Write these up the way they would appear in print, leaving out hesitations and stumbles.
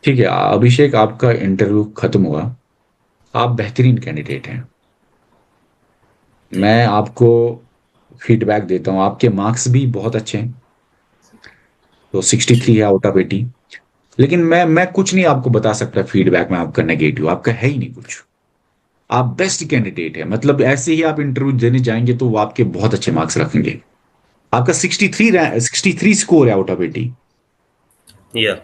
ठीक है अभिषेक, आपका इंटरव्यू खत्म हुआ। आप बेहतरीन कैंडिडेट हैं। थैंक मैं यू। आपको फीडबैक देता हूँ, आपके मार्क्स भी बहुत अच्छे हैं। तो 63 जी। है आउट ऑफ 80। लेकिन मैं कुछ नहीं आपको बता सकता फीडबैक में आपका नेगेटिव, आपका है ही नहीं कुछ। आप बेस्ट कैंडिडेट है, मतलब ऐसे ही आप इंटरव्यू देने जाएंगे तो वो आपके बहुत अच्छे मार्क्स रखेंगे। आपका 63 स्कोर है आउट ऑफ 80। या।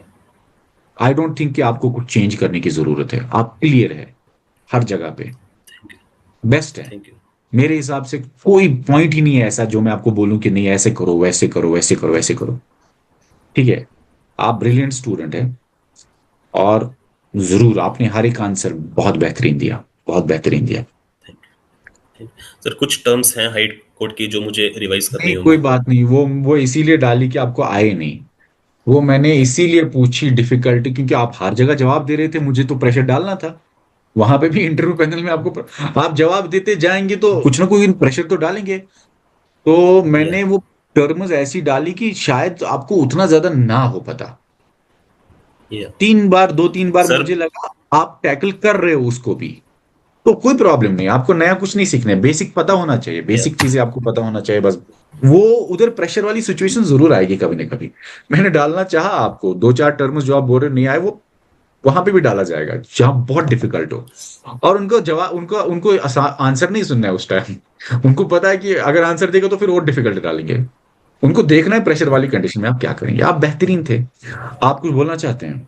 आई डोंट थिंक कि आपको कुछ चेंज करने की जरूरत है, आप क्लियर है हर जगह पे। Thank you. बेस्ट है। Thank you. मेरे हिसाब से कोई पॉइंट ही नहीं है ऐसा जो मैं आपको बोलूं कि नहीं ऐसे करो वैसे करो वैसे करो वैसे करो। ठीक है। आप ब्रिलियंट स्टूडेंट है। और जरूर आपने हर एक आंसर बहुत बेहतरीन दिया, बहुत बेहतरीन दिया। Thank you. सर कुछ टर्म्स हैं हाई कोर्ट की जो मुझे रिवाइज करनी नहीं कोई होंगी। बात नहीं, वो इसीलिए डाली कि आपको आए नहीं। वो मैंने इसीलिए पूछी डिफिकल्टी, क्योंकि आप हर जगह जवाब दे रहे थे, मुझे तो प्रेशर डालना था। वहां पे भी इंटरव्यू पैनल में आपको आप जवाब देते जाएंगे तो कुछ ना कोई प्रेशर तो डालेंगे। तो या। मैंने वो टर्म्स ऐसी डाली कि शायद आपको उतना ज्यादा ना हो पता। या। 3 बार, 2-3 बार सर। मुझे लगा आप टैकल कर रहे हो उसको भी। तो कोई प्रॉब्लम नहीं, आपको नया कुछ नहीं सीखना है, बेसिक पता होना चाहिए, या। बेसिक चीजें आपको पता होना चाहिए बस। वो उधर प्रेशर वाली सिचुएशन जरूर आएगी कभी ना कभी। मैंने डालना चाहा आपको, 2-4 टर्म्स जो आप बोल रहे हो नहीं आए, वो वहां पे भी डाला जाएगा जहां बहुत डिफिकल्ट हो। और उनको जवाब, उनको उनको आंसर नहीं सुनना है उस टाइम। उनको पता है कि अगर आंसर देगा तो फिर और डिफिकल्ट डालेंगे। उनको देखना है प्रेशर वाली कंडीशन में आप क्या करेंगे। आप बेहतरीन थे। आप कुछ बोलना चाहते हैं?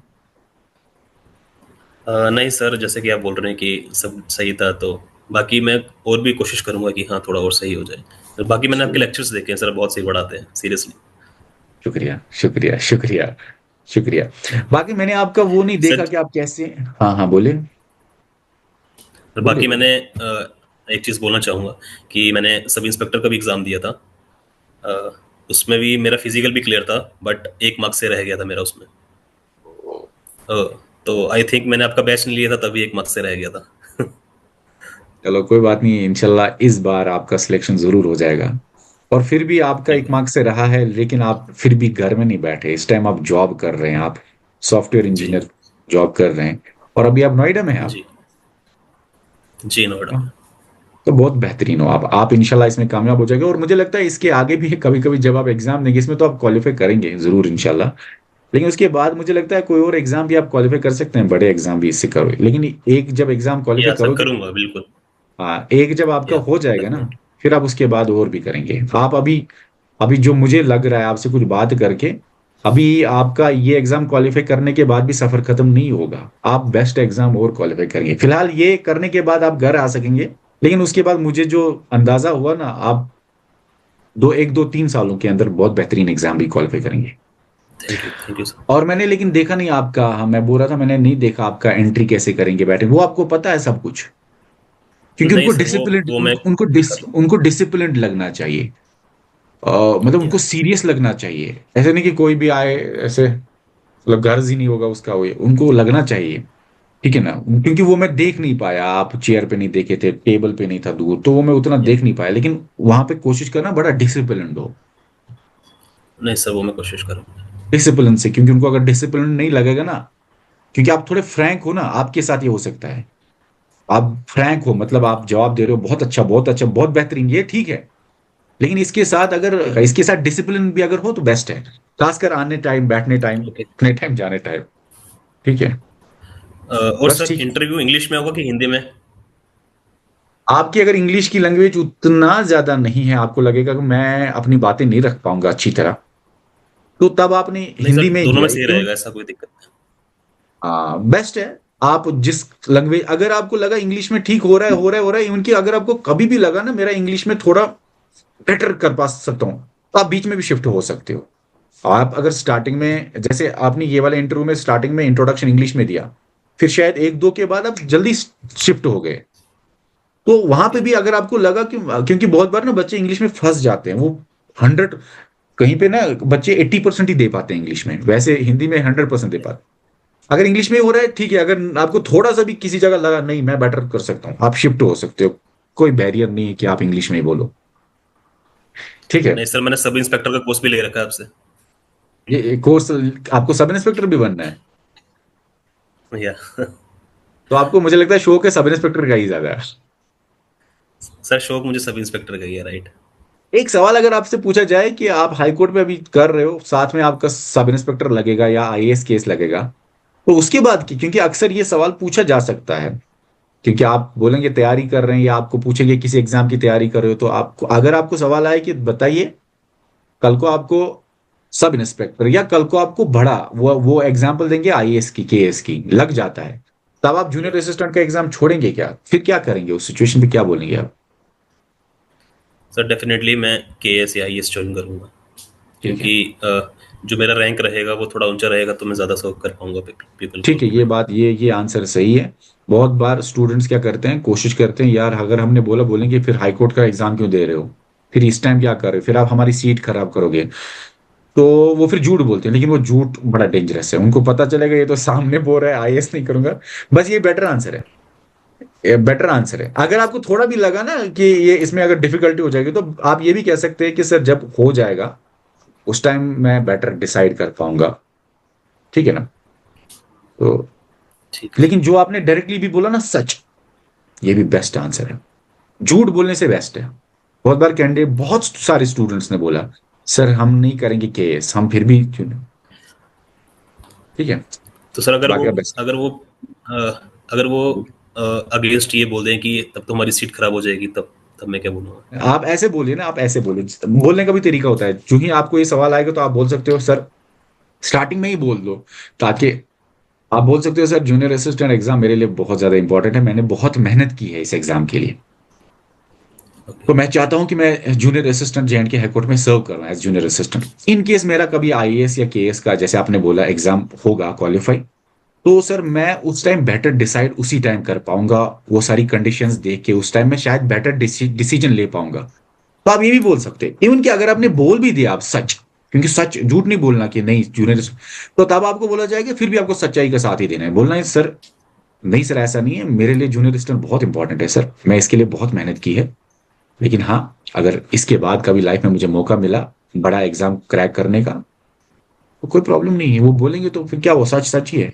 नहीं सर, जैसे कि आप बोल रहे हैं कि सब सही था, तो बाकी मैं और भी कोशिश करूंगा कि हाँ थोड़ा और सही हो जाए। तो बाकी मैंने आपके शुक्रिया, लेक्चर्स देखे हैं सर, बहुत सही पढ़ाते हैं सीरियसली। शुक्रिया, शुक्रिया, शुक्रिया, शुक्रिया। बाकी मैंने आपका वो नहीं देखा सर, कि आप कैसे। हाँ हाँ बोले, और बोले, बाकी बोले। मैंने एक चीज़ बोलना चाहूँगा कि मैंने सब इंस्पेक्टर का भी एग्ज़ाम दिया था। अ, उसमें भी मेरा फिजिकल भी क्लियर था, बट 1 मार्क्स से रह गया था मेरा उसमें। अ, तो आई थिंक मैंने आपका बैच नहीं लिया था तभी 1 मार्क्स से रह गया था। चलो कोई बात नहीं, इंशाल्लाह इस बार आपका सिलेक्शन जरूर हो जाएगा। और फिर भी आपका थैंक एक यू। मार्क्स से रहा है, लेकिन आप फिर भी घर में नहीं बैठे, इस टाइम आप जॉब कर रहे हैं, आप सॉफ्टवेयर जी। इंजीनियर जॉब कर रहे हैं। और अभी आप नोएडा में हैं आप। जी। जी नोएडा में। तो बहुत बेहतरीन हो आप इंशाल्लाह इसमें कामयाब हो जाएंगे। और मुझे लगता है इसके आगे भी कभी कभी जब आप एग्जाम देंगे, इसमें तो आप क्वालिफाई करेंगे जरूर इंशाल्लाह। लेकिन उसके बाद मुझे लगता है कोई और एग्जाम भी आप क्वालिफाई कर सकते हैं, बड़े एग्जाम भी इससे करो, लेकिन एक जब एग्जाम क्वालिफाई या सर करोगे। करूँगा बिल्कुल। हाँ एक जब आपका या। हो जाएगा ना, डेफिनेटली। फिर आप उसके बाद और भी करेंगे। आप अभी, अभी जो मुझे लग रहा है आपसे कुछ बात करके, अभी आपका ये एग्जाम क्वालिफाई करने के बाद भी सफर खत्म नहीं होगा। आप बेस्ट एग्जाम और क्वालिफाई करेंगे, फिलहाल ये करने के बाद आप घर आ सकेंगे। लेकिन उसके बाद मुझे जो अंदाजा हुआ ना, आप 2-3 सालों के अंदर बहुत बेहतरीन एग्जाम भी क्वालिफाई करेंगे। Thank you. Thank you sir. और मैंने लेकिन देखा नहीं आपका, हाँ मैं बोल रहा था मैंने नहीं देखा आपका एंट्री कैसे करेंगे बैठे, वो आपको पता है सब कुछ। क्योंकि नहीं उनको सर, वो डिसिप्लिन, वो मैं कर लूँ। उनको डिसिप्लिन लगना चाहिए। मतलब या। उनको सीरियस लगना चाहिए, ऐसे नहीं कि कोई भी आए ऐसे, मतलब गर्ज ही नहीं होगा उसका, वो उनको लगना चाहिए। ठीक है ना, क्योंकि वो मैं देख नहीं पाया, आप चेयर पे नहीं देखे थे, टेबल पे नहीं था दूर, तो वो मैं उतना या। देख नहीं पाया, लेकिन वहां पे कोशिश करना बड़ा डिसिप्लिन हो। नहीं सर, वो मैं कोशिश करूँगा। डिसिप्लिन से, क्योंकि उनको अगर डिसिप्लिन नहीं लगेगा ना, क्योंकि आप थोड़े फ्रैंक हो ना, आपके साथ ये हो सकता है। आप फ्रैंक हो, मतलब आप जवाब दे रहे हो बहुत अच्छा, बहुत अच्छा, बहुत बेहतरीन, ये ठीक है। लेकिन इसके साथ अगर, इसके साथ डिसिप्लिन भी अगर हो तो बेस्ट है। खासकर आने टाइम, बैठने टाइम, ओके। उठने टाइम, जाने टाइम। ठीक है। और बस सर ठीक है। इंटरव्यू इंग्लिश में होगा कि हिंदी में? आपकी अगर इंग्लिश की लैंग्वेज उतना ज्यादा नहीं है, आपको लगेगा कि मैं अपनी बातें नहीं रख पाऊंगा अच्छी तरह, तो तब आपने नहीं हिंदी सर, में ही दोनों दिया में है, सही क्यों? रहेगा, ऐसा कोई दिक्कत नहीं। बेस्ट है। आप जिस लैंग्वेज, अगर आपको लगा इंग्लिश में ठीक हो रहा है, हो रहा है, हो रहा है, इवन कि अगर आपको कभी भी लगा ना मेरा इंग्लिश में थोड़ा बेटर कर पा सकता हूँ, तो आप बीच में भी शिफ्ट हो सकते हो। आप अगर स्टार्टिंग में, जैसे आपने ये वाले इंटरव्यू में स्टार्टिंग में इंट्रोडक्शन इंग्लिश में दिया, फिर शायद 1-2 के बाद आप जल्दी शिफ्ट हो गए, तो वहां पे ओके। भी अगर आपको लगा कि, क्योंकि बहुत बार ना बच्चे इंग्लिश में फंस जाते हैं, वो 100, कहीं पे ना बच्चे 80% ही दे पाते हैं इंग्लिश में, वैसे हिंदी में 100% दे पाते। अगर इंग्लिश में हो रहा है ठीक है, अगर आपको थोड़ा सा भी किसी जगह लगा नहीं मैं बेटर कर सकता हूँ, आप शिफ्ट हो सकते हो। कोई बैरियर नहीं है कि आप इंग्लिश में ही बोलो। ठीक है। नहीं सर, मैंने सब इंस्पेक्टर का कोर्स भी ले रखा है आपसे। ये कोर्स, आपको सब इंस्पेक्टर भी बनना है? या तो आपको मुझे लगता है शौक है सब इंस्पेक्टर का ही ज्यादा है। सर शौक मुझे सब इंस्पेक्टर का ही है, राइट। एक सवाल अगर आपसे पूछा जाए कि आप हाई कोर्ट में अभी कर रहे हो, साथ में आपका सब इंस्पेक्टर लगेगा या आईएएस केस लगेगा, तो उसके बाद की, क्योंकि अक्सर ये सवाल पूछा जा सकता है, क्योंकि आप बोलेंगे तैयारी कर रहे हैं या आपको पूछेंगे किसी एग्जाम की तैयारी कर रहे हो, तो आपको अगर आपको सवाल आए कि बताइए कल को आपको सब इंस्पेक्टर या कल को आपको बड़ा वो एग्जाम्पल देंगे आईएएस की केएस की लग जाता है, तब आप या जूनियर असिस्टेंट का एग्जाम छोड़ेंगे क्या, फिर क्या करेंगे उस सिचुएशन में, क्या बोलेंगे आप? सर डेफिनेटली मैं केएस या आईएएस ज्वाइन करूंगा, ठीक है। क्योंकि जो मेरा रैंक रहेगा वो थोड़ा ऊंचा रहेगा, तो मैं ज़्यादा सर्व कर पाऊंगा पीपल ठीक को। है, ये बात, ये आंसर सही है। बहुत बार स्टूडेंट्स क्या करते हैं, कोशिश करते हैं यार अगर हमने बोला, बोलेंगे फिर हाई कोर्ट का एग्जाम क्यों दे रहे हो, फिर इस टाइम क्या कर रहे हो, फिर आप हमारी सीट खराब करोगे। तो वो फिर झूठ बोलते हैं, लेकिन वो झूठ बड़ा डेंजरस है, उनको पता चलेगा ये तो सामने बोल रहा है आईएएस नहीं करूंगा। बस ये बेटर आंसर है, ये बेटर आंसर है। अगर आपको थोड़ा भी लगा ना कि ये इसमें अगर डिफिकल्टी हो जाएगी, तो आप ये भी कह सकते हैं कि सर जब हो जाएगा उस टाइम मैं बेटर डिसाइड कर पाऊंगा। ठीक है ना? तो ठीक है लेकिन जो आपने डायरेक्टली भी बोला ना सच, ये भी बेस्ट आंसर है, झूठ बोलने से बेस्ट है। बहुत बार कैंडिडेट, बहुत सारे स्टूडेंट्स ने बोला सर हम नहीं करेंगे केएस, हम फिर भी क्यों नहीं। ठीक है। तो सर अगर वो बाकी बेस्ट। अगर वो अ, अगर वो अगेंस्ट ये बोल दें कि तब तो हमारी सीट खराब हो जाएगी, तब तब मैं क्या बोलूँगा? आप ऐसे बोलिए ना, आप ऐसे बोलिए, बोलने का भी तरीका होता है। जो ही आपको ये सवाल आएगा तो आप बोल सकते हो सर, स्टार्टिंग में ही बोल दो, ताकि आप बोल सकते हो सर जूनियर असिस्टेंट एग्जाम मेरे लिए बहुत ज्यादा इंपॉर्टेंट है, मैंने बहुत मेहनत की है इस एग्जाम के लिए, ओके। तो मैं चाहता हूं कि मैं junior assistant J and K high court में सर्व कर रहा हूं as junior assistant. In case मेरा कभी आईएएस या केएस का जैसे आपने बोला एग्जाम होगा क्वालिफाई, तो सर मैं उस टाइम बेटर डिसाइड उसी टाइम कर पाऊंगा, वो सारी कंडीशंस देख के उस टाइम में शायद बेटर डिसीजन ले पाऊंगा। तो आप ये भी बोल सकते हैं, इवन कि अगर आपने बोल भी दिया आप सच, क्योंकि सच, झूठ नहीं बोलना कि नहीं जूनियर, तो तब आपको बोला जाएगा फिर भी आपको सच्चाई का साथ ही देना है, बोलना है सर नहीं सर ऐसा नहीं है, मेरे लिए जूनियर असिस्टेंट बहुत इंपॉर्टेंट है सर, मैं इसके लिए बहुत मेहनत की है, लेकिन हाँ अगर इसके बाद कभी लाइफ में मुझे मौका मिला बड़ा एग्जाम क्रैक करने का, तो कोई प्रॉब्लम नहीं है, वो बोलेंगे तो फिर क्या, वो सच सच ही है।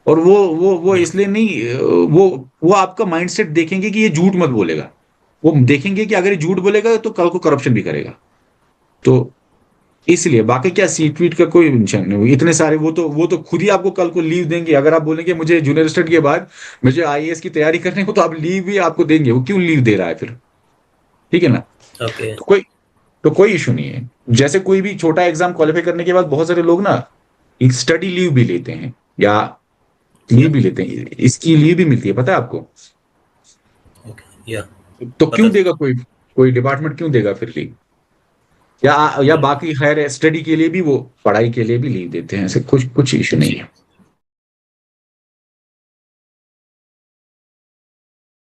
और वो या इसलिए नहीं, वो वो आपका माइंडसेट देखेंगे कि ये झूठ मत बोलेगा, वो देखेंगे कि अगर ये झूठ बोलेगा तो कल को करप्शन भी करेगा। तो इसलिए बाकी क्या सीट वीट का कोई टेंशन नहीं, इतने सारे वो तो खुद ही आपको कल को लीव देंगे, अगर आप बोलेंगे मुझे जूनियर असिस्टेंट के बाद मुझे आईएएस की तैयारी करनी हो, तो आप लीव भी आपको देंगे, वो क्यों लीव दे रहा है फिर। ठीक है ना? ओके। तो कोई इशू नहीं है। जैसे कोई भी छोटा एग्जाम क्वालिफाई करने के बाद बहुत सारे लोग ना स्टडी लीव भी लेते हैं, या या लीव भी लेते हैं, इसकी लीव भी मिलती है, पता है आपको? ओके। या तो पता क्यों है देगा सर। कोई, कोई डिपार्टमेंट क्यों देगा फिर लीव? या बिल्कुल। बाकी खैर स्टडी के लिए भी, वो पढ़ाई के लिए भी लीव देते हैं, ऐसे कुछ कुछ इशू नहीं जी। है।